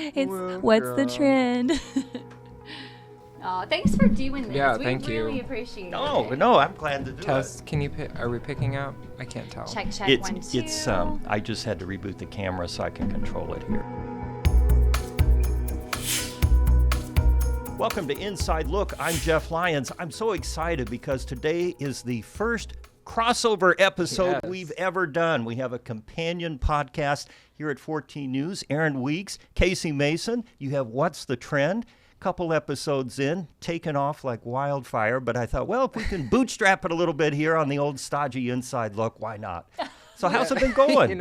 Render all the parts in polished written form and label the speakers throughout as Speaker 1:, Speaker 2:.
Speaker 1: It's What's the Trend? Oh, thanks for doing this.
Speaker 2: Yeah,
Speaker 1: we
Speaker 2: thank you.
Speaker 1: really appreciate it.
Speaker 3: No, I'm glad to do
Speaker 2: Tess,
Speaker 3: it.
Speaker 2: can you are we picking up? I can't tell.
Speaker 1: Check, 1, 2.
Speaker 3: It's I just had to reboot the camera so I can control it here. Welcome to Inside Look. I'm Jeff Lyons. I'm so excited because today is the first crossover episode we've ever done. We have a companion podcast here at 14 News. Aaron Weeks, Casey Mason. You have What's the Trend? Couple episodes in, taken off like wildfire, but I thought, well, if we can bootstrap it a little bit here on the old stodgy Inside Look, why not? So how's it been going?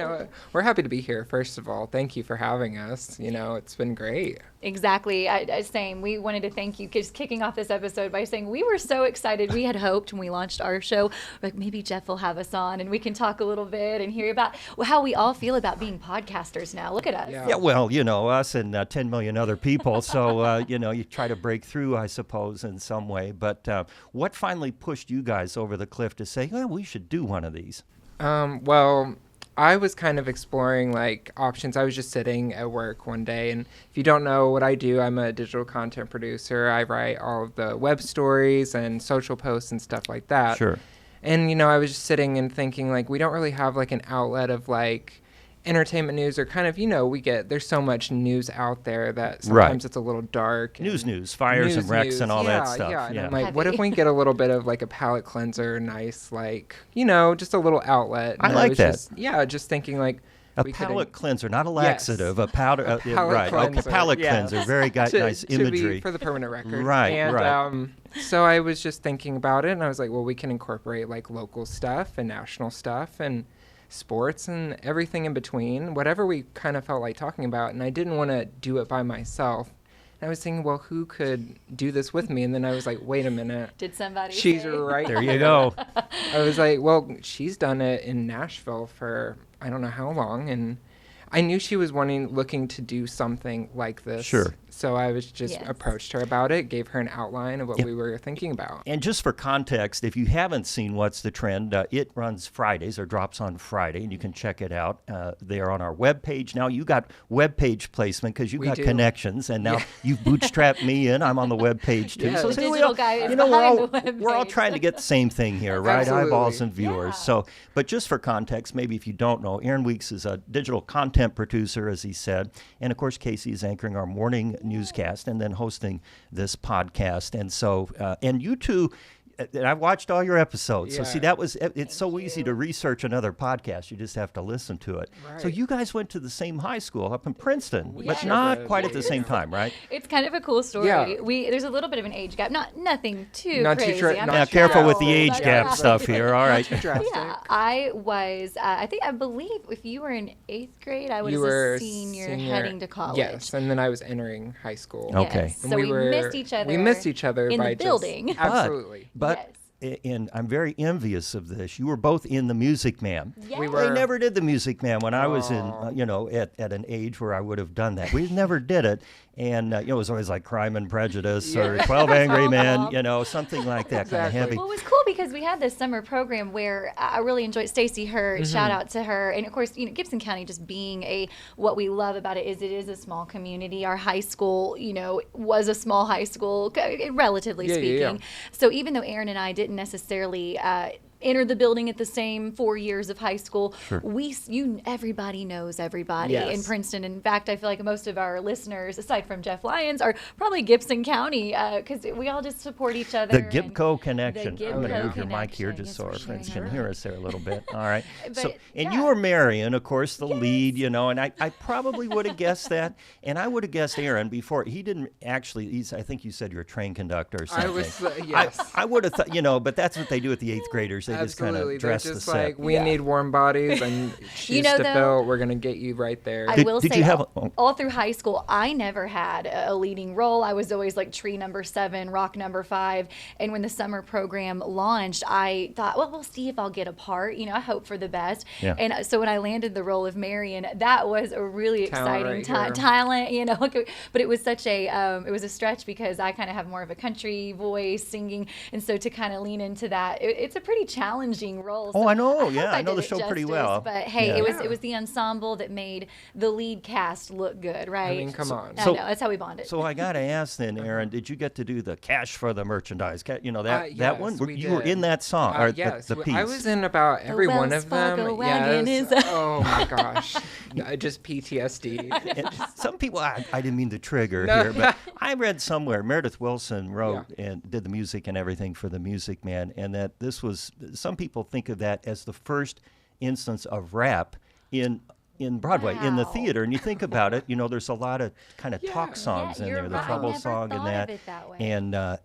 Speaker 2: We're happy to be here, first of all. Thank you for having us. It's been great.
Speaker 1: Exactly. Same. We wanted to thank you just kicking off this episode by saying we were so excited. We had hoped when we launched our show, like maybe Jeff will have us on and we can talk a little bit and hear about how we all feel about being podcasters now. Look at us.
Speaker 3: Yeah, well, us and 10 million other people. So, you try to break through, I suppose, in some way. But what finally pushed you guys over the cliff to say, well, we should do one of these?
Speaker 2: Well, I was kind of exploring options. I was just sitting at work one day, and if you don't know what I do, I'm a digital content producer. I write all of the web stories and social posts and stuff like that.
Speaker 3: Sure.
Speaker 2: And I was just sitting and thinking we don't really have an outlet of entertainment news, or kind of there's so much news out there that sometimes it's a little dark.
Speaker 3: News, fires and wrecks and all that stuff.
Speaker 2: Yeah, and I'm like, what if we get a little bit of a palate cleanser, nice, just a little outlet.
Speaker 3: And I like that.
Speaker 2: Just thinking
Speaker 3: a palate cleanser, not a laxative, a powder.
Speaker 2: Palate cleanser.
Speaker 3: Okay, palate cleanser. Very nice imagery.
Speaker 2: To be for the permanent record.
Speaker 3: Right,
Speaker 2: and,
Speaker 3: right.
Speaker 2: So I was just thinking about it, and I was like, well, we can incorporate local stuff and national stuff and sports and everything in between, whatever we kind of felt like talking about. And I didn't want to do it by myself. And I was thinking, well, who could do this with me? And then I was like, wait a minute.
Speaker 1: Did somebody
Speaker 2: She's
Speaker 1: say?
Speaker 2: right
Speaker 3: there you go.
Speaker 2: I was like, well, she's done it in Nashville for I don't know how long. And I knew she was looking to do something like this.
Speaker 3: Sure.
Speaker 2: So I was just approached her about it, gave her an outline of what we were thinking about.
Speaker 3: And just for context, if you haven't seen What's the Trend, it runs Fridays or drops on Friday, and you can check it out. They are on our webpage. Now, you got webpage placement because you got connections, and now you've bootstrapped me in. I'm on the webpage, too.
Speaker 1: So
Speaker 3: the
Speaker 1: digital guy is
Speaker 3: we're all trying to get the same thing here, right?
Speaker 2: Absolutely.
Speaker 3: Eyeballs and viewers. So, but just for context, maybe if you don't know, Aaron Weeks is a digital content producer, as he said. And, of course, Casey is anchoring our morning newscast and then hosting this podcast. And so, and you two, I've watched all your episodes. So see, it's so easy to research another podcast. You just have to listen to it.
Speaker 2: Right.
Speaker 3: So you guys went to the same high school up in Princeton,
Speaker 2: We
Speaker 3: but
Speaker 2: sure
Speaker 3: not
Speaker 2: did.
Speaker 3: quite at the same time, right?
Speaker 1: It's kind of a cool story.
Speaker 2: Yeah.
Speaker 1: There's a little bit of an age gap. Nothing too
Speaker 2: Not too
Speaker 1: crazy.
Speaker 2: dra-
Speaker 1: I'm
Speaker 2: not
Speaker 3: Now,
Speaker 1: not
Speaker 2: too
Speaker 3: careful
Speaker 1: sure
Speaker 3: with the
Speaker 1: how
Speaker 3: age
Speaker 1: old I
Speaker 3: gap
Speaker 1: am.
Speaker 3: stuff here. All right.
Speaker 2: Not too drastic.
Speaker 1: Yeah, I was, I believe if you were in 8th grade, I was
Speaker 2: You were
Speaker 1: a senior heading to college.
Speaker 2: Yes, and then I was entering high school.
Speaker 3: Oh. Okay.
Speaker 1: Yes.
Speaker 2: And
Speaker 1: So we missed each other.
Speaker 2: We missed each other
Speaker 1: in
Speaker 2: by
Speaker 1: the building.
Speaker 2: Just, absolutely.
Speaker 3: But and I'm very envious of this. You were both in The Music Man.
Speaker 1: Yes.
Speaker 2: We
Speaker 3: They
Speaker 2: were.
Speaker 3: never did The Music Man when I was in, at an age where I would have done that. We never did it. And, it was always like Crime and Prejudice or 12 Angry Men, something like that, kind of
Speaker 2: Exactly.
Speaker 3: heavy.
Speaker 1: Well, it was cool because we had this summer program where I really enjoyed Stacey Hurt. Shout out to her. And of course, Gibson County just being what we love about it is a small community. Our high school, was a small high school, relatively speaking.
Speaker 2: Yeah.
Speaker 1: So even though Aaron and I didn't necessarily entered the building at the same 4 years of high school.
Speaker 3: Sure.
Speaker 1: Everybody knows everybody
Speaker 2: Yes.
Speaker 1: in Princeton. In fact, I feel like most of our listeners, aside from Jeff Lyons, are probably Gibson County because we all just support each other.
Speaker 3: The Gibco connection.
Speaker 1: The
Speaker 3: I'm going to
Speaker 1: Gibco
Speaker 3: move your mic here
Speaker 1: connection,
Speaker 3: just so our
Speaker 1: yes, for
Speaker 3: friends
Speaker 1: sure.
Speaker 3: can hear us there a little bit. All right.
Speaker 1: But,
Speaker 3: and
Speaker 1: yeah.
Speaker 3: you were Marion, of course, the lead, and I probably would have guessed that. And I would have guessed Aaron before. He didn't actually, I think you said you're a train conductor or something.
Speaker 2: I was, yes.
Speaker 3: I would have thought, but that's what they do with the 8th graders. They just kind
Speaker 2: Absolutely.
Speaker 3: of
Speaker 2: They're
Speaker 3: dress the
Speaker 2: just
Speaker 3: set.
Speaker 2: like, we need warm bodies and shoes to
Speaker 1: though,
Speaker 2: fill. We're going to get you right there.
Speaker 1: I
Speaker 3: Did-
Speaker 1: will
Speaker 3: did
Speaker 1: say,
Speaker 3: you have
Speaker 1: all through high school, I never had a leading role. I was always like tree number 7, rock number 5. And when the summer program launched, I thought, well, we'll see if I'll get a part. I hope for the best.
Speaker 3: Yeah.
Speaker 1: And so when I landed the role of Marion, that was a really
Speaker 2: Talent
Speaker 1: exciting
Speaker 2: right here.
Speaker 1: talent. But it was such it was a stretch because I kind of have more of a country voice singing. And so to kind of lean into that, it's a pretty challenging role.
Speaker 3: Oh, I know.
Speaker 1: hope
Speaker 3: Yeah, I know
Speaker 1: did
Speaker 3: the
Speaker 1: it
Speaker 3: show pretty
Speaker 1: justice,
Speaker 3: well.
Speaker 1: But hey,
Speaker 3: Yeah.
Speaker 1: it was the ensemble that made the lead cast look good, right?
Speaker 2: I mean, come on.
Speaker 1: I know, that's how we bonded.
Speaker 3: So I got to ask then, Aaron, did you get to do the cash for the merchandise? You know, that
Speaker 2: Yes,
Speaker 3: one?
Speaker 2: we
Speaker 3: You were
Speaker 2: did.
Speaker 3: in that song, or
Speaker 2: Yes,
Speaker 3: the piece.
Speaker 2: I was in about every one
Speaker 1: Wells
Speaker 2: of them.
Speaker 1: Fargo wagon
Speaker 2: Yes.
Speaker 1: is-
Speaker 2: Oh my gosh, just PTSD.
Speaker 3: And some people, I didn't mean to trigger
Speaker 2: No.
Speaker 3: here, but I read somewhere Meredith Wilson wrote
Speaker 2: Yeah.
Speaker 3: and did the music and everything for The Music Man, and that this was, some people think of that as the first instance of rap in Broadway, in the
Speaker 1: Wow.
Speaker 3: theater. And you think about it, you know, there's a lot of kind of talk songs in
Speaker 1: you're
Speaker 3: there, the
Speaker 1: right.
Speaker 3: trouble
Speaker 1: I never
Speaker 3: song and
Speaker 1: thought
Speaker 3: that.
Speaker 1: of it that way.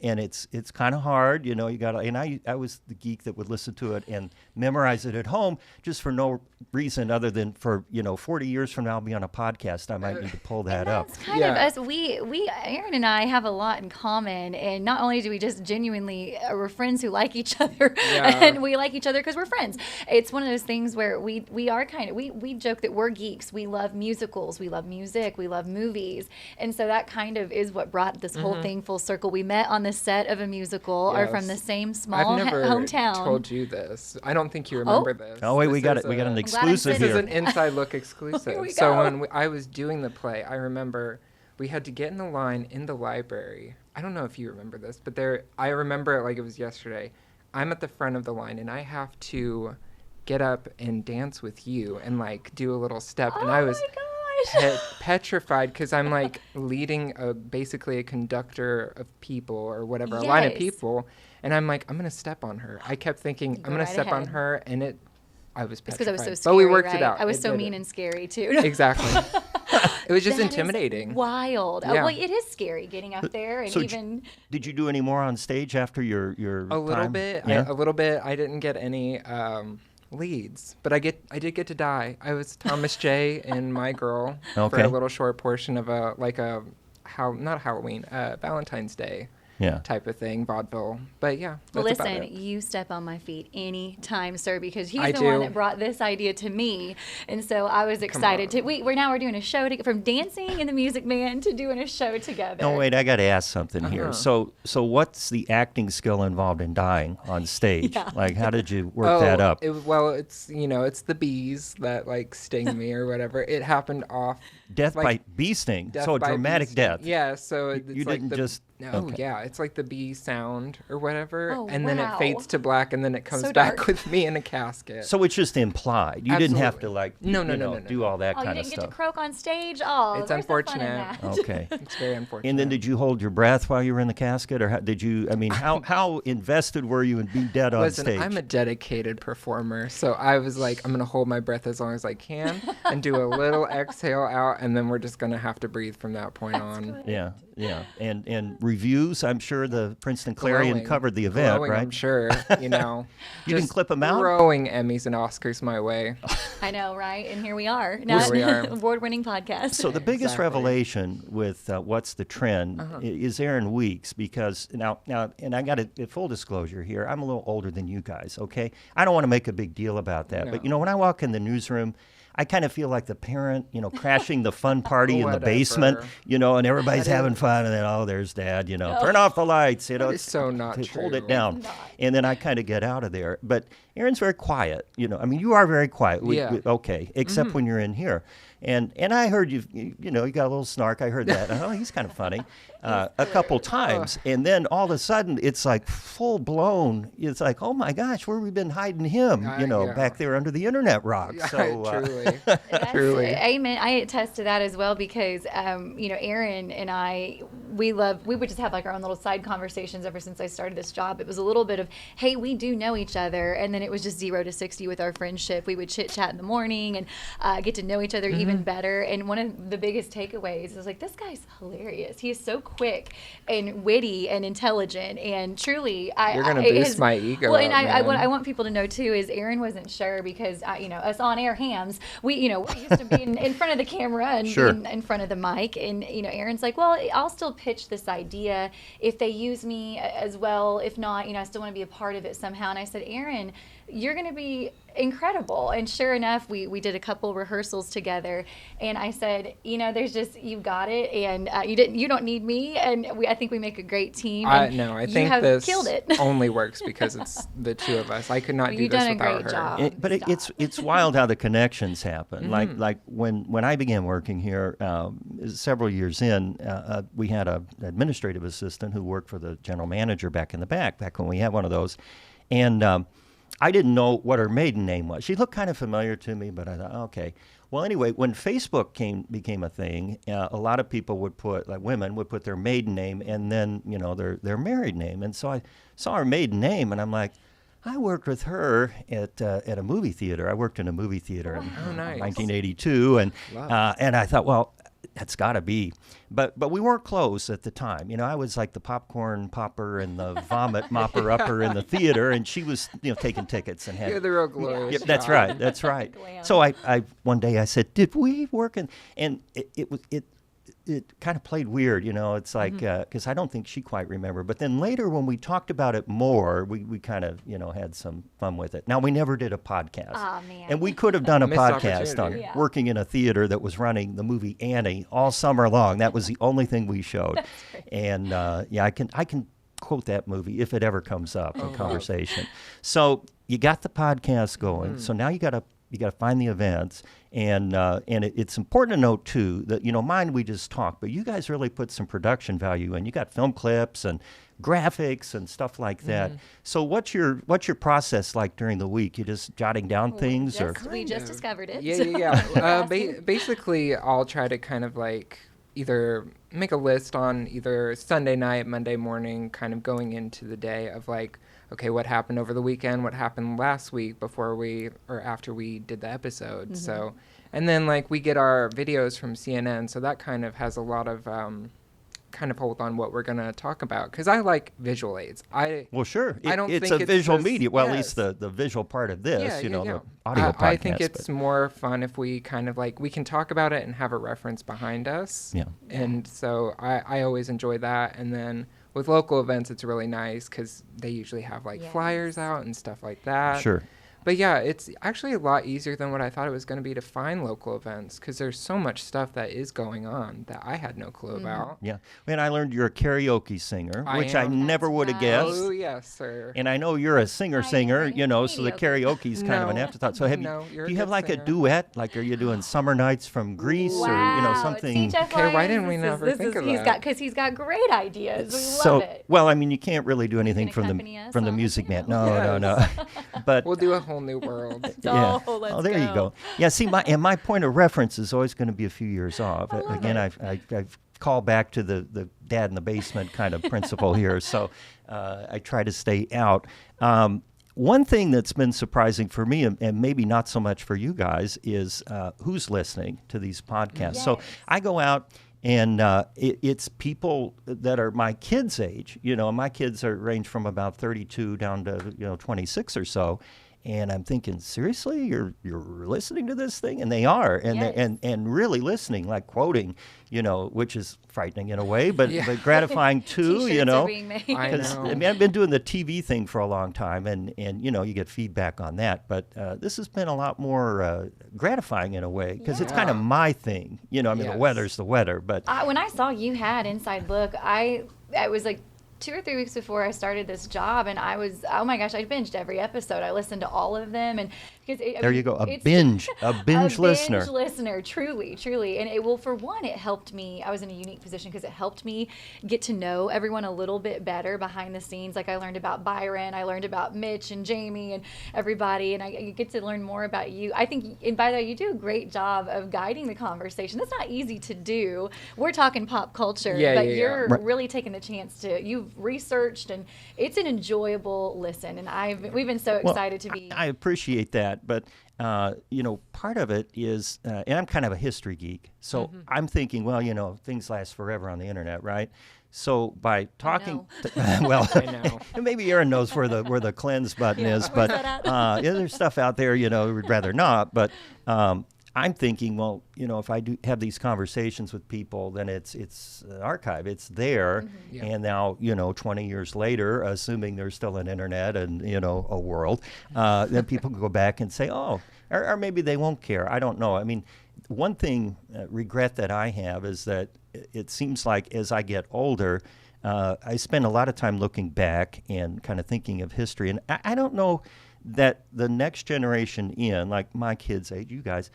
Speaker 3: And it's kind of hard, you know, you got to, and I was the geek that would listen to it and memorize it at home just for no reason other than for, you know, 40 years from now I'll be on a podcast, I might need to pull that up.
Speaker 1: That's kind
Speaker 2: Yeah.
Speaker 1: of us. We Aaron and I have a lot in common, and not only do we just genuinely we're friends who like each other,
Speaker 2: Yeah.
Speaker 1: and we like each other because we're friends. It's one of those things where we are kind of we joke that we're geeks. We love musicals, we love music, we love movies, and so that kind of is what brought this whole thing full circle. We met on the set of a musical, are from the
Speaker 2: Yes.
Speaker 1: same small
Speaker 2: I've never
Speaker 1: hometown.
Speaker 2: told you this. I don't think you remember this.
Speaker 3: Oh, wait, we
Speaker 2: This
Speaker 3: got
Speaker 2: is
Speaker 3: it. We got an
Speaker 2: a-
Speaker 3: exclusive
Speaker 1: said
Speaker 2: This is
Speaker 3: here.
Speaker 2: an inside look exclusive.
Speaker 1: Here we
Speaker 2: So
Speaker 1: go.
Speaker 2: when I was doing the play, I remember we had to get in the line in the library. I don't know if you remember this, but I remember it like it was yesterday. I'm at the front of the line, and I have to get up and dance with you and like do a little step. And I was
Speaker 1: Oh my gosh.
Speaker 2: petrified because I'm like leading basically a conductor of people or whatever, a line of
Speaker 1: Yes.
Speaker 2: people. And I'm like, I'm going to step on her. I kept thinking,
Speaker 1: Go
Speaker 2: I'm going
Speaker 1: right
Speaker 2: to step on
Speaker 1: ahead.
Speaker 2: her. And I was
Speaker 1: It's
Speaker 2: petrified.
Speaker 1: because I was so
Speaker 2: But
Speaker 1: scary.
Speaker 2: we worked
Speaker 1: right?
Speaker 2: it out.
Speaker 1: I was
Speaker 2: It
Speaker 1: so
Speaker 2: did
Speaker 1: mean
Speaker 2: it.
Speaker 1: and scary too.
Speaker 2: Exactly. It was just
Speaker 1: That is
Speaker 2: intimidating.
Speaker 1: wild.
Speaker 2: Yeah.
Speaker 1: Well, it is scary getting up there and
Speaker 3: So
Speaker 1: even.
Speaker 3: Did you do any more on stage after your
Speaker 2: A little
Speaker 3: time?
Speaker 2: bit.
Speaker 3: Yeah?
Speaker 2: A little bit. I didn't get any leads, but I did get to die. I was Thomas J. in My Girl for
Speaker 3: Okay.
Speaker 2: a little short portion of not Halloween, Valentine's Day
Speaker 3: Yeah.
Speaker 2: type of thing, vaudeville. But yeah,
Speaker 1: Well,
Speaker 2: that's about
Speaker 1: listen,
Speaker 2: it.
Speaker 1: you step on my feet anytime, sir, because he's
Speaker 2: I
Speaker 1: the one
Speaker 2: do.
Speaker 1: that brought this idea to me, and so I was excited to. We're doing a show from dancing in the Music Man to doing a show together.
Speaker 3: No, wait, I got to ask something here.
Speaker 2: Uh-huh.
Speaker 3: So what's the acting skill involved in dying on stage?
Speaker 1: Yeah.
Speaker 3: Like, how did you work that up?
Speaker 2: It's it's the bees that like sting me or whatever. It happened off
Speaker 3: Death
Speaker 2: like,
Speaker 3: by bee sting.
Speaker 2: death
Speaker 3: So a
Speaker 2: by bee
Speaker 3: dramatic
Speaker 2: sting.
Speaker 3: death.
Speaker 2: Yeah, so
Speaker 3: You-
Speaker 2: it's
Speaker 3: you
Speaker 2: like
Speaker 3: didn't
Speaker 2: the,
Speaker 3: just-
Speaker 2: no,
Speaker 3: okay.
Speaker 2: yeah, it's like the bee sound or whatever,
Speaker 1: Oh,
Speaker 2: and then it
Speaker 1: wow.
Speaker 2: fades to black, and then it comes
Speaker 1: So
Speaker 2: back
Speaker 1: dark.
Speaker 2: with me in a casket.
Speaker 3: So it's just implied. You didn't have to
Speaker 2: Absolutely.
Speaker 3: like
Speaker 2: No,
Speaker 3: you know,
Speaker 2: no,
Speaker 3: do all that
Speaker 1: Oh, you
Speaker 3: kind of
Speaker 1: didn't get to
Speaker 3: stuff.
Speaker 1: croak on stage? Oh,
Speaker 2: It's
Speaker 1: where's the fun in
Speaker 2: unfortunate.
Speaker 1: that?
Speaker 3: Okay.
Speaker 2: It's very unfortunate.
Speaker 3: And then did you hold your breath while you were in the casket, or did you? I mean, how invested were you in being dead on
Speaker 2: Listen,
Speaker 3: stage?
Speaker 2: I'm a dedicated performer, so I was like, I'm gonna hold my breath as long as I can and do a little exhale out, and then we're just gonna have to breathe from that point on.
Speaker 3: Yeah, yeah. And reviews. I'm sure the Princeton Clarion
Speaker 2: Glowing.
Speaker 3: covered the event,
Speaker 2: Glowing,
Speaker 3: right?
Speaker 2: I'm sure. You know,
Speaker 3: You didn't
Speaker 2: just
Speaker 3: clip 'em out?
Speaker 2: Throwing Emmys and Oscars my way.
Speaker 1: I know, right? And here we are. Now,
Speaker 2: Here we are.
Speaker 1: award-winning podcast.
Speaker 3: So the biggest
Speaker 2: Exactly.
Speaker 3: revelation with What's the Trend is Aaron Weeks, because now, and I got to full disclosure here, I'm a little older than you guys, okay? I don't want to make a big deal about that, but
Speaker 2: No.
Speaker 3: you know, when I walk in the newsroom, I kind of feel like the parent, you know, crashing the fun party in the
Speaker 2: Whatever.
Speaker 3: basement, you know, and everybody's
Speaker 2: That is-
Speaker 3: having fun, and then, oh, there's Dad, you know, turn off the lights, you know.
Speaker 2: That is so not
Speaker 3: hold it
Speaker 2: true.
Speaker 3: down. And then I kind of get out of there. But Aaron's very quiet, you know. I mean, you are very quiet.
Speaker 2: Yeah.
Speaker 3: Okay, except when you're in here. And I heard you know, you got a little snark. I heard that. Oh, he's kind of funny a couple times. And then all of a sudden, it's like full blown. It's like, oh my gosh, where have we been hiding him? You know,
Speaker 2: yeah.
Speaker 3: back there under the internet rock.
Speaker 2: Yeah,
Speaker 3: So
Speaker 2: truly,
Speaker 1: That's-
Speaker 2: truly.
Speaker 1: Amen. I attest to that as well because, Aaron and I, we would just have like our own little side conversations ever since I started this job. It was a little bit of, hey, we do know each other. And then it was just 0 to 60 with our friendship. We would chit chat in the morning and get to know each other even better. And one of the biggest takeaways is like, this guy's hilarious. He is so quick and witty and intelligent. And truly,
Speaker 2: You're gonna boost my ego
Speaker 1: Well, and
Speaker 2: up,
Speaker 1: I
Speaker 2: man.
Speaker 1: want people to know too is Aaron wasn't sure because us on air hams we're used to being in front of the camera and
Speaker 3: Sure.
Speaker 1: being in front of the mic and Aaron's like, well, I'll still pitch this idea if they use me as well, if not I still want to be a part of it somehow. And I said, Aaron, you're going to be incredible. And sure enough, we did a couple rehearsals together, and I said, there's just, you got it, and you don't need me, and I think we make a great team.
Speaker 2: No, I
Speaker 1: you
Speaker 2: think
Speaker 1: have
Speaker 2: this
Speaker 1: killed it.
Speaker 2: only works because it's the two of us. I could not do
Speaker 1: You've
Speaker 2: this
Speaker 1: done a
Speaker 2: without
Speaker 1: great
Speaker 2: her.
Speaker 1: job.
Speaker 3: But it's wild how the connections happen. Like when I began working here, several years in, we had an administrative assistant who worked for the general manager back when we had one of those, and I didn't know what her maiden name was. She looked kind of familiar to me, but I thought, okay. Well, anyway, when Facebook became a thing, a lot of people would put, like women, would put their maiden name and then, their married name. And so I saw her maiden name, and I'm like, I worked with her at a movie theater. I worked in a movie theater in
Speaker 2: nice.
Speaker 3: 1982, and I thought, well, that's got to be. But we weren't close at the time. I was like the popcorn popper and the vomit mopper upper in the theater, and she was, taking tickets and had.
Speaker 2: You're the real glorious.
Speaker 3: Yeah, that's right. That's right. So I one day I said, did we work in? And it kind of played weird, It's like because I don't think she quite remembered. But then later, when we talked about it more, we kind of had some fun with it. Now we never did a podcast,
Speaker 1: man.
Speaker 3: and we could have done a
Speaker 2: Missed
Speaker 3: podcast on
Speaker 2: opportunity.
Speaker 3: working in a theater that was running the movie Annie all summer long. That was the only thing we showed, and I can quote that movie if it ever comes up in conversation. So you got the podcast going. So now you got to find the events, and it's important to note too that mine we just talked, but you guys really put some production value in. You got film clips and graphics and stuff like that. So what's your process like during the week? You just jotting down things, or
Speaker 1: We just discovered it.
Speaker 2: Yeah. Basically, I'll try to kind of like either make a list on either Sunday night, Monday morning, kind of going into the day of like, okay, what happened over the weekend, what happened last week before or after we did the episode. So, and then like we get our videos from CNN, so that kind of has a lot of kind of hold on what we're going to talk about, because I like visual aids.
Speaker 3: Well, sure.
Speaker 2: I don't
Speaker 3: it's
Speaker 2: think
Speaker 3: a visual
Speaker 2: just,
Speaker 3: media. Well,
Speaker 2: yes.
Speaker 3: at least the visual part of this,
Speaker 2: Yeah.
Speaker 3: the audio podcast.
Speaker 2: I think it's more fun if we kind of like, we can talk about it and have a reference behind us.
Speaker 3: Yeah.
Speaker 2: And so I always enjoy that. And then with local events, it's really nice because they usually have like flyers out and stuff like that.
Speaker 3: Sure.
Speaker 2: But yeah, it's actually a lot easier than what I thought it was going to be to find local events, because there's so much stuff that is going on that I had no clue about.
Speaker 3: Yeah. And I learned you're a karaoke singer, which I
Speaker 2: am.
Speaker 3: never would have guessed.
Speaker 2: Oh, yes, sir.
Speaker 3: And I know you're a singer, so the karaoke is kind of an
Speaker 2: No.
Speaker 3: afterthought. So
Speaker 2: No, you're
Speaker 3: do you
Speaker 2: a
Speaker 3: have
Speaker 2: good
Speaker 3: like
Speaker 2: singer.
Speaker 3: a duet? Like, are you doing Summer Nights from Greece or something?
Speaker 1: See, Jeff
Speaker 2: Okay, why
Speaker 1: Lyons,
Speaker 2: didn't we never think of that?
Speaker 1: Because he's got great ideas. We love it.
Speaker 3: Well, I mean, you can't really do anything
Speaker 1: gonna
Speaker 3: from
Speaker 1: accompany us
Speaker 3: the
Speaker 1: on
Speaker 3: Music
Speaker 1: the
Speaker 3: Man.
Speaker 1: piano?
Speaker 3: No. But
Speaker 2: We'll do a whole new world.
Speaker 3: yeah.
Speaker 1: Oh, let's
Speaker 3: there you go. Yeah, see, my point of reference is always going to be a few years off. Again, I've called back to the dad in the basement kind of principle here, so I try to stay out. One thing that's been surprising for me, and maybe not so much for you guys, is who's listening to these podcasts.
Speaker 1: Yes.
Speaker 3: So I go out, and it's people that are my kids' age. My kids range from about 32 down to 26 or so. And I'm thinking, seriously, you're listening to this thing? And they are, and
Speaker 1: Yes.
Speaker 3: and really listening, like quoting, which is frightening in a way, but
Speaker 2: Yeah.
Speaker 3: but gratifying too,
Speaker 1: T-shirts are being made.
Speaker 2: I
Speaker 3: Because
Speaker 2: know.
Speaker 3: I mean, I've been doing the TV thing for a long time, and you get feedback on that. But this has been a lot more gratifying in a way, because it's kind of my thing. I mean, the
Speaker 2: Yes.
Speaker 3: weather's the weather, but
Speaker 1: When I saw you had Inside Look, I was like 2 or 3 weeks before I started this job, and I was, oh my gosh, I binged every episode. I listened to all of them, and because
Speaker 3: there you go, a binge listener.
Speaker 1: Binge listener, truly. And for one, it helped me. I was in a unique position because it helped me get to know everyone a little bit better behind the scenes. Like, I learned about Byron, I learned about Mitch and Jamie and everybody, and I get to learn more about you. I think, and by the way, you do a great job of guiding the conversation. That's not easy to do. We're talking pop culture, but you're
Speaker 3: Right.
Speaker 1: really taking the chance you've researched, and it's an enjoyable listen. And we've been so excited to be.
Speaker 3: I appreciate that, but part of it is, and I'm kind of a history geek, so I'm thinking, well, things last forever on the internet, right? So by talking, well,
Speaker 2: I know.
Speaker 3: maybe Aaron knows where the cleanse button is, but
Speaker 1: Where's that at?
Speaker 3: there's stuff out there, we'd rather not, but. I'm thinking, well, if I do have these conversations with people, then it's an archive. It's there.
Speaker 1: Mm-hmm.
Speaker 2: Yeah.
Speaker 3: And now, 20 years later, assuming there's still an internet and, a world, then people can go back and say, oh, or maybe they won't care. I don't know. I mean, one thing, regret that I have is that it seems like as I get older, I spend a lot of time looking back and kind of thinking of history. And I don't know that the next generation like my kids' age, you guys,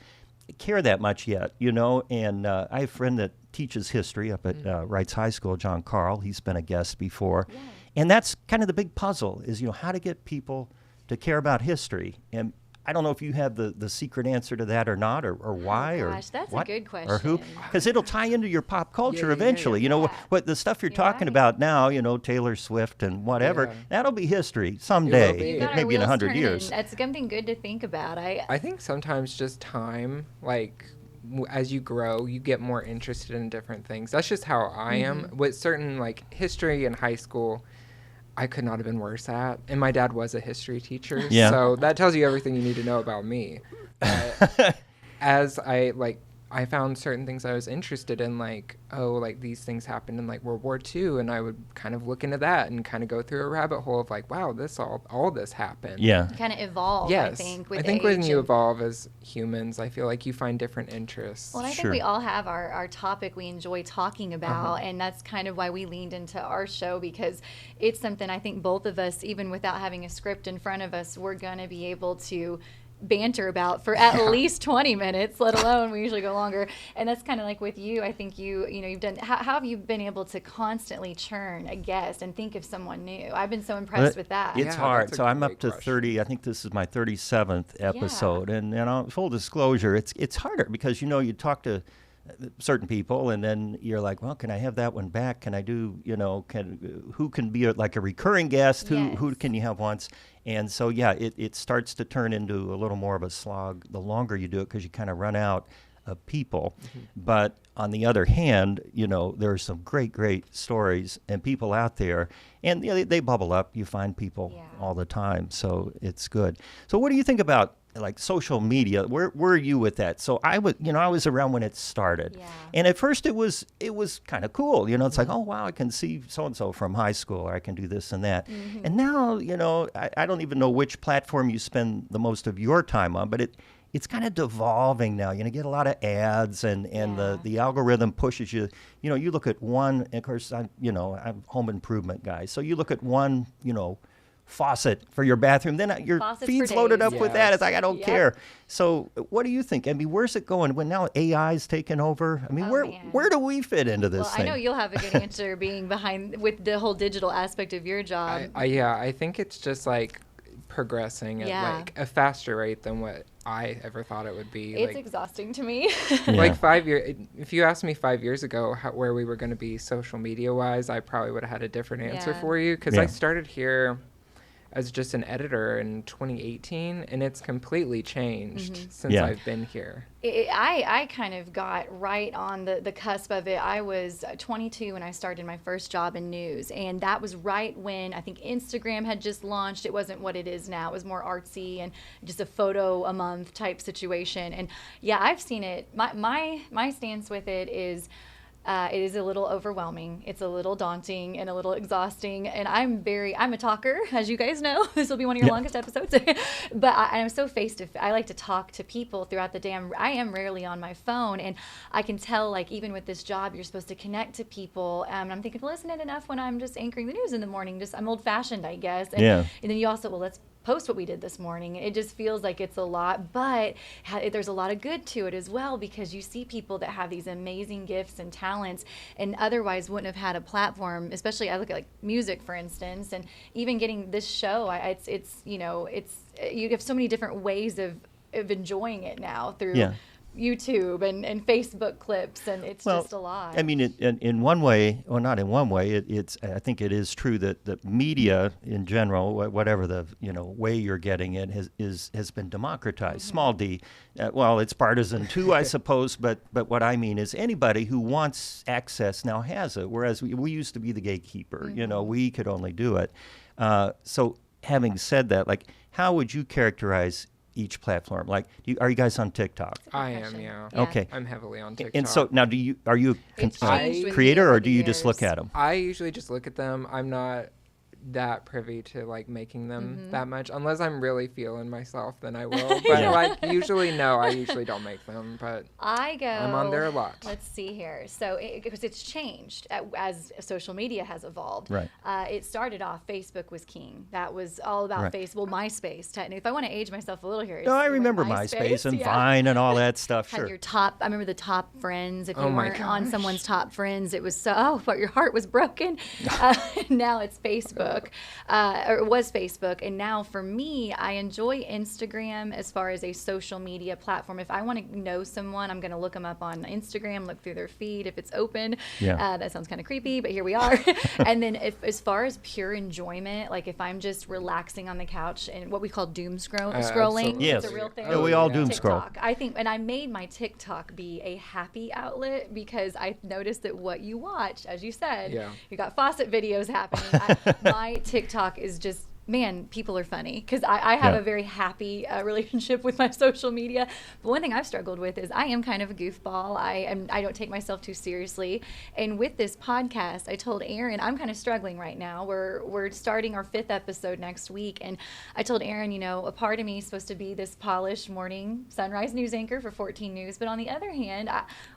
Speaker 3: care that much yet, And I have a friend that teaches history up at Wrights High School, John Carl. He's been a guest before. Yeah. And that's kind of the big puzzle is, how to get people to care about history. And I don't know if you have the secret answer to that or not, or why,
Speaker 1: or that's
Speaker 3: what,
Speaker 1: a good question.
Speaker 3: or who, because it'll tie into your pop culture eventually.
Speaker 1: Yeah.
Speaker 3: What the stuff you're talking about now, Taylor Swift and whatever, that'll be history someday, maybe in 100 years.
Speaker 1: That's something good to think about.
Speaker 2: I think sometimes just time, like as you grow, you get more interested in different things. That's just how I am. With certain like history in high school, I could not have been worse at. And my dad was a history teacher.
Speaker 3: Yeah.
Speaker 2: So that tells you everything you need to know about me. As I found certain things I was interested in, like, these things happened in like World War II. And I would kind of look into that and kind of go through a rabbit hole of like, wow, all this happened.
Speaker 3: Yeah.
Speaker 1: You kind of evolve,
Speaker 2: yes.
Speaker 1: I think, with
Speaker 2: I think
Speaker 1: age
Speaker 2: when you evolve as humans, I feel like you find different interests.
Speaker 1: Well, I think we all have our topic we enjoy talking about, and that's kind of why we leaned into our show, because it's something I think both of us, even without having a script in front of us, we're going to be able to banter about for at least 20 minutes, let alone we usually go longer. And that's kind of like with you. I think you've done, how have you been able to constantly churn a guest and think of someone new? I've been so impressed with that.
Speaker 3: It's hard. So I'm up to 30. I think this is my 37th episode. And full disclosure, it's harder because, you talk to certain people and then you're like, well, can I have that one back? Can I do, who can be like a recurring guest? Who can you have once? And so, it starts to turn into a little more of a slog the longer you do it because you kind of run out of people. But on the other hand, there are some great stories and people out there, and they bubble up. You find people all the time, so it's good. So what do you think about like social media? Where are you with that? So I was around when it started, and at first it was kind of cool. It's like, oh wow, I can see so and so from high school, or I can do this and that. And now I don't even know which platform you spend the most of your time on, but it's kind of devolving now. You get a lot of ads, and the algorithm pushes you. You look at one. And of course, I'm home improvement guy, so you look at one. Faucet for your bathroom, then your feed's loaded up with that. It's like, I don't care. So what do you think? I mean, where's it going when now AI's taken over? I mean, where do we fit into this thing?
Speaker 1: I know you'll have a good answer being behind with the whole digital aspect of your job.
Speaker 2: I think it's just like progressing at like a faster rate than what I ever thought it would be.
Speaker 1: It's exhausting to me.
Speaker 2: Like 5 years, if you asked me 5 years ago where we were going to be social media wise, I probably would have had a different answer for you, because I started here as just an editor in 2018, and it's completely changed since I've been here.
Speaker 1: I kind of got right on the cusp of it. I was 22 when I started my first job in news, and that was right when I think Instagram had just launched. It wasn't what it is now. It was more artsy and just a photo a month type situation. And I've seen it. My stance with it is a little overwhelming. It's a little daunting and a little exhausting. And I'm a talker, as you guys know. This will be one of your longest episodes. But I'm so I like to talk to people throughout the day. I am rarely on my phone. And I can tell, like, even with this job, you're supposed to connect to people. And I'm thinking, well, isn't it enough when I'm just anchoring the news in the morning? I'm old fashioned, I guess. And then you also, let's post what we did this morning. It just feels like it's a lot, but there's a lot of good to it as well, because you see people that have these amazing gifts and talents and otherwise wouldn't have had a platform. Especially I look at like music, for instance, and even getting this show, you have so many different ways of enjoying it now through YouTube and Facebook clips, and it's just a lot.
Speaker 3: I mean, in one way, or not in one way, I think it is true that the media in general, whatever the way you're getting it, has been democratized. Small d, it's partisan too, I suppose. But what I mean is anybody who wants access now has it. Whereas we used to be the gatekeeper. We could only do it. So having said that, like, how would you characterize each platform? Like, are you guys on TikTok?
Speaker 2: I am, yeah.
Speaker 1: Yeah.
Speaker 3: Okay.
Speaker 2: I'm heavily on TikTok.
Speaker 3: And so now, are you
Speaker 1: It's
Speaker 3: a
Speaker 1: changed with me
Speaker 3: creator,
Speaker 1: over
Speaker 3: or
Speaker 1: the
Speaker 3: do you just look
Speaker 1: years.
Speaker 3: at them?
Speaker 2: I usually just look at them. I'm not that privy to like making them that much unless I'm really feeling myself, then I will. But
Speaker 3: Yeah.
Speaker 2: like usually no, I usually don't make them, but I'm on there a lot.
Speaker 1: Let's see here. So because it's changed as social media has evolved.
Speaker 3: Right.
Speaker 1: It started off, Facebook was king. That was all about
Speaker 3: Right.
Speaker 1: Facebook, MySpace. Technically, if I want to age myself a little here.
Speaker 3: No, I
Speaker 1: it was
Speaker 3: remember MySpace and
Speaker 1: yeah.
Speaker 3: Vine and all that stuff.
Speaker 1: Had
Speaker 3: Sure.
Speaker 1: your top. I remember the top friends. If you
Speaker 2: Oh my
Speaker 1: weren't on
Speaker 2: gosh.
Speaker 1: someone's top friends, it was so. But your heart was broken. Now it's Facebook, or it was Facebook, and now for me, I enjoy Instagram as far as a social media platform. If I want to know someone, I'm going to look them up on Instagram, look through their feed if it's open.
Speaker 3: Yeah.
Speaker 1: That sounds kind of creepy, but here we are. And then as far as pure enjoyment, like if I'm just relaxing on the couch and what we call doom scrolling,
Speaker 2: absolutely.
Speaker 3: Yes.
Speaker 1: it's a real thing.
Speaker 3: Yeah, we all
Speaker 2: yeah.
Speaker 3: doom scroll.
Speaker 1: TikTok. I think, and I made my TikTok be a happy outlet because I noticed that what you watch, as you said,
Speaker 2: Yeah.
Speaker 1: you got faucet videos happening. My TikTok is just, man, people are funny because I have
Speaker 3: Yeah.
Speaker 1: a very happy relationship with my social media. But one thing I've struggled with is I am kind of a goofball. I don't take myself too seriously. And with this podcast, I told Aaron I'm kind of struggling right now. We're starting our 5th episode next week, and I told Aaron, a part of me is supposed to be this polished morning sunrise news anchor for 14 News, but on the other hand,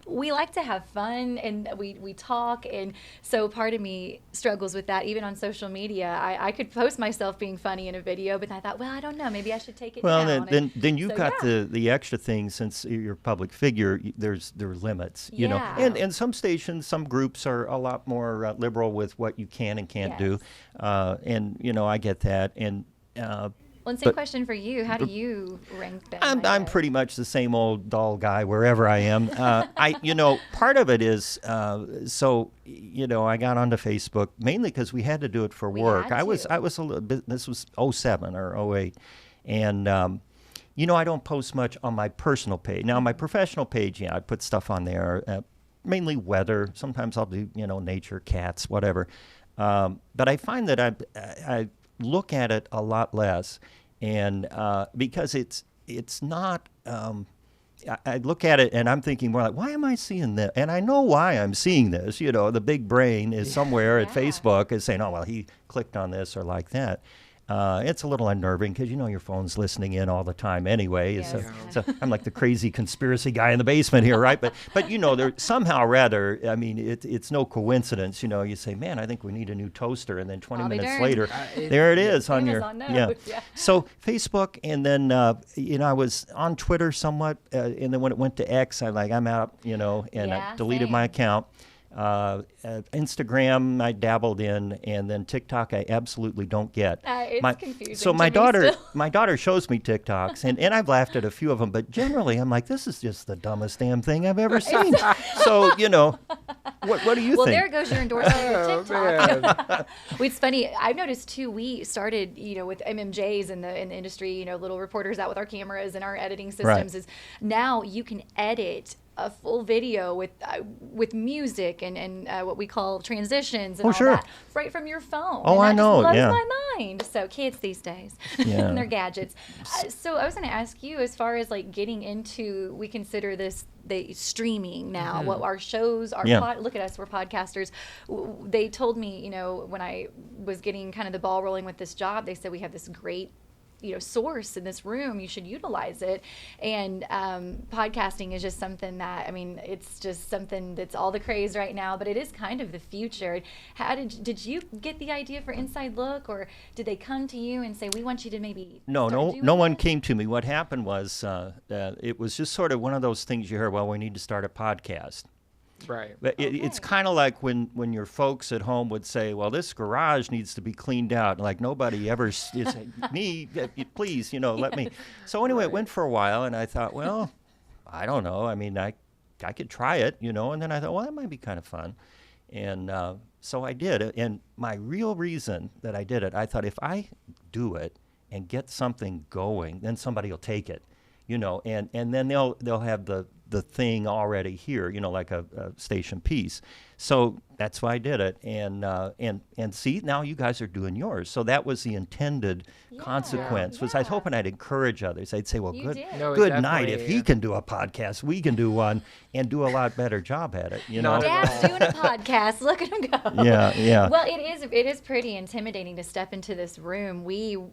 Speaker 1: we like to have fun and we talk, and so part of me struggles with that. Even on social media, I could post myself being funny in a video, but I thought, well, I don't know, maybe I should take it
Speaker 3: Well,
Speaker 1: down.
Speaker 3: then you've
Speaker 1: so,
Speaker 3: got
Speaker 1: yeah.
Speaker 3: the extra thing, since you're a public figure. There are limits, know,
Speaker 1: Yeah.
Speaker 3: and some stations, some groups are a lot more liberal with what you can and can't do, and I get that. And
Speaker 1: Well, and same
Speaker 3: but-
Speaker 1: question for you. How do you rank them?
Speaker 3: I'm pretty much the same old dull guy wherever I am. Part of it is I got onto Facebook mainly because we had to do it for
Speaker 1: We
Speaker 3: work.
Speaker 1: had
Speaker 3: I was
Speaker 1: to.
Speaker 3: a little bit. This was 07 or 08, and I don't post much on my personal page. Now, my professional page, I put stuff on there, mainly weather. Sometimes I'll do nature, cats, whatever. But I find that I look at it a lot less, and because it's not. I look at it and I'm thinking more like, why am I seeing this? And I know why I'm seeing this. The big brain is somewhere at
Speaker 1: Yeah.
Speaker 3: Facebook is saying, oh, well, he clicked on this or like that. It's a little unnerving because your phone's listening in all the time anyway.
Speaker 1: Yes.
Speaker 3: So I'm like the crazy conspiracy guy in the basement here, right? But there somehow rather, I mean, it's no coincidence. You say, man, I think we need a new toaster, and then 20
Speaker 1: I'll be
Speaker 3: minutes
Speaker 1: darned.
Speaker 3: later, there it is on
Speaker 1: Amazon
Speaker 3: your
Speaker 1: knows, yeah.
Speaker 3: So Facebook, and then I was on Twitter somewhat, and then when it went to X, I'm out, and
Speaker 1: Yeah,
Speaker 3: I deleted
Speaker 1: same.
Speaker 3: my account. Instagram I dabbled in, and then TikTok I absolutely don't get.
Speaker 1: It's confusing
Speaker 3: So
Speaker 1: to
Speaker 3: my
Speaker 1: me
Speaker 3: daughter,
Speaker 1: still.
Speaker 3: my daughter shows me TikToks, and I've laughed at a few of them, but generally I'm like, this is just the dumbest damn thing I've ever seen. So what do you
Speaker 1: Well,
Speaker 3: think?
Speaker 1: there goes your endorsement
Speaker 2: Oh,
Speaker 1: of TikTok.
Speaker 2: man.
Speaker 1: Well, it's funny. I've noticed too. We started, with MMJs in the industry. Little reporters out with our cameras and our editing systems. Is now you can edit a full video with music and what we call transitions and all
Speaker 3: sure.
Speaker 1: that right from your phone.
Speaker 3: Oh,
Speaker 1: and that
Speaker 3: I know,
Speaker 1: Just blows
Speaker 3: yeah.
Speaker 1: my mind. So kids these days
Speaker 3: Yeah.
Speaker 1: and their gadgets. So I was going to ask you, as far as like getting into, we consider this the streaming now. What our shows are.
Speaker 3: Yeah.
Speaker 1: Look at us, we're podcasters. They told me, when I was getting kind of the ball rolling with this job, they said we have this great source in this room, you should utilize it. And podcasting is just something that, it's just something that's all the craze right now, but it is kind of the future. How did you get the idea for Inside Look, or did they come to you and say, we want you to maybe
Speaker 3: No
Speaker 1: start doing
Speaker 3: one
Speaker 1: it?
Speaker 3: came to me. What happened was it was just sort of one of those things you hear, well, we need to start a podcast.
Speaker 2: Right.
Speaker 3: But it's kind of like when your folks at home would say, well, this garage needs to be cleaned out. Like nobody ever is me, please, let me. So anyway, it went for a while, and I thought, well, I don't know. I could try it, and then I thought, well, that might be kind of fun. And so I did it. And my real reason that I did it, I thought if I do it and get something going, then somebody will take it. And then they'll have the the thing already here, like a station piece. So that's why I did it, and see, now you guys are doing yours. So that was the intended consequence. Was I was hoping I'd encourage others. I'd say, well,
Speaker 1: You
Speaker 3: good,
Speaker 1: did.
Speaker 2: No,
Speaker 3: good night. If
Speaker 2: definitely-
Speaker 3: he can do a podcast, we can do one and do a lot better job at it.
Speaker 2: Not at
Speaker 1: Dad's doing a podcast. Look at him go.
Speaker 3: Yeah.
Speaker 1: Well, it is pretty intimidating to step into this room.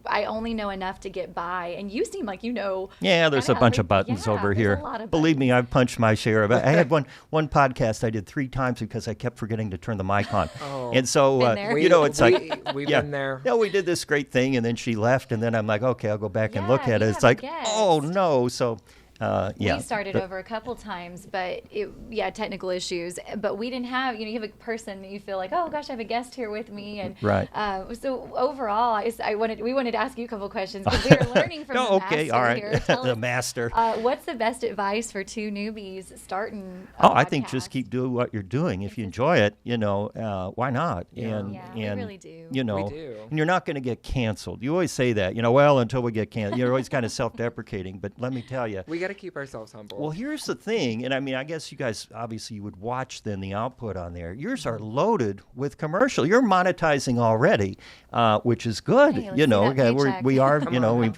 Speaker 1: I only know enough to get by, and you seem like you know.
Speaker 3: Yeah, there's a
Speaker 1: kinda
Speaker 3: bunch of
Speaker 1: every-
Speaker 3: buttons
Speaker 1: yeah,
Speaker 3: over
Speaker 1: there's
Speaker 3: here.
Speaker 1: a lot of
Speaker 3: Believe me,
Speaker 1: buttons.
Speaker 3: I've punched my share of it. I had one podcast I did 3 times because I kept forgetting to turn the mic on.
Speaker 2: Oh.
Speaker 3: And so,
Speaker 1: Been there.
Speaker 3: it's like,
Speaker 2: we've
Speaker 3: yeah.
Speaker 2: been there.
Speaker 3: No, we did this great thing, and then she left, and then I'm like, okay, I'll go back and look
Speaker 1: Yeah,
Speaker 3: at
Speaker 1: you
Speaker 3: it. It's
Speaker 1: have a
Speaker 3: like,
Speaker 1: guest.
Speaker 3: oh no. So, yeah.
Speaker 1: We started over a couple times, but technical issues. But we didn't have, you have a person that you feel like, oh gosh, I have a guest here with me, and
Speaker 3: Right.
Speaker 1: So overall, we wanted to ask you a couple questions because we were learning from the
Speaker 3: okay,
Speaker 1: master
Speaker 3: all right.
Speaker 1: here. Tell
Speaker 3: The
Speaker 1: us,
Speaker 3: master.
Speaker 1: what's the best advice for 2 newbies starting?
Speaker 3: I think just keep doing what you're doing. If you enjoy it, why not?
Speaker 2: Yeah.
Speaker 1: We really do.
Speaker 2: We do.
Speaker 3: And you're not going to get canceled. You always say that, well, until we get canceled. You're always kind of self-deprecating, but let me tell you.
Speaker 2: We got to keep ourselves humble.
Speaker 3: Well, here's the thing, and I guess you guys obviously you would watch then the output on there. Yours are loaded with commercial. You're monetizing already, which is good.
Speaker 1: Hey, let's see that paycheck.
Speaker 3: we are,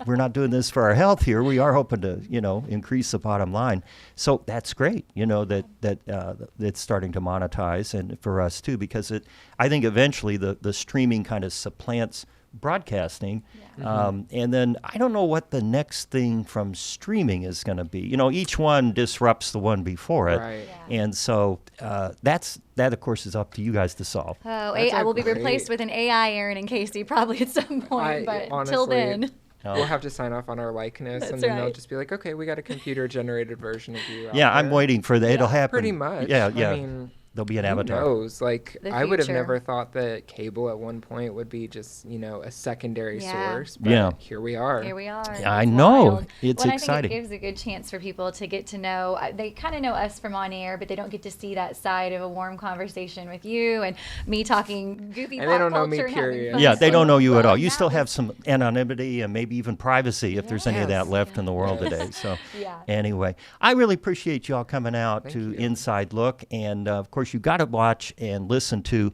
Speaker 3: we're not doing this for our health here. We are hoping to, increase the bottom line. So that's great. That it's starting to monetize, and for us too, because I think eventually the streaming kind of supplants broadcasting. And then I don't know what the next thing from streaming is going to be. Each one disrupts the one before it.
Speaker 2: Right.
Speaker 1: Yeah.
Speaker 3: And so that, of course, is up to you guys to solve.
Speaker 1: Oh,
Speaker 2: That's
Speaker 1: AI
Speaker 2: a
Speaker 1: will be
Speaker 2: great-
Speaker 1: replaced with an AI Aaron and Casey probably at some point, but
Speaker 2: honestly,
Speaker 1: till then.
Speaker 2: We'll have to sign off on our likeness,
Speaker 1: That's
Speaker 2: and then they'll
Speaker 1: right.
Speaker 2: just be like, okay, we got a computer-generated version of you. out
Speaker 3: Yeah, I'm
Speaker 2: there."
Speaker 3: waiting for that. It'll happen.
Speaker 2: Pretty much.
Speaker 3: Yeah.
Speaker 2: I mean,
Speaker 3: There'll be an
Speaker 2: who
Speaker 3: avatar.
Speaker 2: knows? Like,
Speaker 1: The
Speaker 2: I would have
Speaker 1: future.
Speaker 2: never thought that cable at one point would be just, a secondary
Speaker 1: Yeah.
Speaker 2: source. But
Speaker 3: Yeah.
Speaker 2: here we are.
Speaker 1: Here we are.
Speaker 3: Yeah, I
Speaker 1: It's
Speaker 3: know.
Speaker 1: wild.
Speaker 3: It's
Speaker 1: well, and
Speaker 3: exciting.
Speaker 1: I think it gives a good chance for people to get to know. They kind of know us from on air, but they don't get to see that side of a warm conversation with you and me talking goofy
Speaker 2: And they
Speaker 1: pop
Speaker 2: don't know me,
Speaker 1: culture and having
Speaker 2: period.
Speaker 1: fun.
Speaker 3: Yeah, they don't know you at all. You
Speaker 1: That
Speaker 3: still have
Speaker 1: was-
Speaker 3: some anonymity and maybe even privacy if there's any of that
Speaker 2: Yes.
Speaker 3: left in the world today. So
Speaker 1: Yeah.
Speaker 3: anyway, I really appreciate y'all coming out to
Speaker 2: you.
Speaker 3: Inside Look. And of course, you got to watch and listen to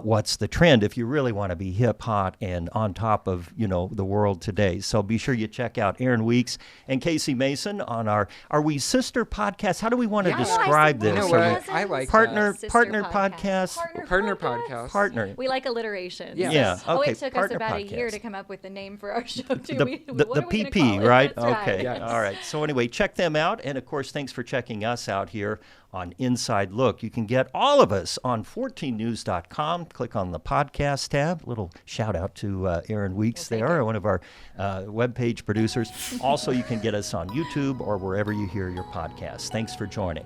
Speaker 3: What's the Trend if you really want to be hip, hot, and on top of, the world today. So be sure you check out Aaron Weeks and Casey Mason on our Are We Sister podcast. How do we want to
Speaker 1: Yeah, I know, I
Speaker 3: describe
Speaker 1: said
Speaker 3: this?
Speaker 2: You know
Speaker 1: we're
Speaker 2: what?
Speaker 1: cousins.
Speaker 2: I like
Speaker 3: Partner-
Speaker 2: that.
Speaker 1: Sister
Speaker 3: partner podcast.
Speaker 2: Partner podcast.
Speaker 3: Partner.
Speaker 1: We like alliteration.
Speaker 2: Yeah.
Speaker 3: Yeah,
Speaker 1: Oh,
Speaker 3: okay,
Speaker 1: it took us
Speaker 3: partner
Speaker 1: about a year
Speaker 3: podcast.
Speaker 1: to come up with the name for our show, too.
Speaker 3: The,
Speaker 1: What
Speaker 3: the
Speaker 1: are we gonna
Speaker 3: PP,
Speaker 1: call it?
Speaker 3: right?
Speaker 1: That's
Speaker 3: Okay.
Speaker 2: Yes.
Speaker 3: All right. So anyway, check them out. And of course, thanks for checking us out here on Inside Look. You can get all of us on 14news.com. Click on the podcast tab. Little shout out to Aaron Weeks
Speaker 1: We'll take
Speaker 3: there,
Speaker 1: it.
Speaker 3: one of our webpage producers. Also, you can get us on YouTube or wherever you hear your podcasts. Thanks for joining.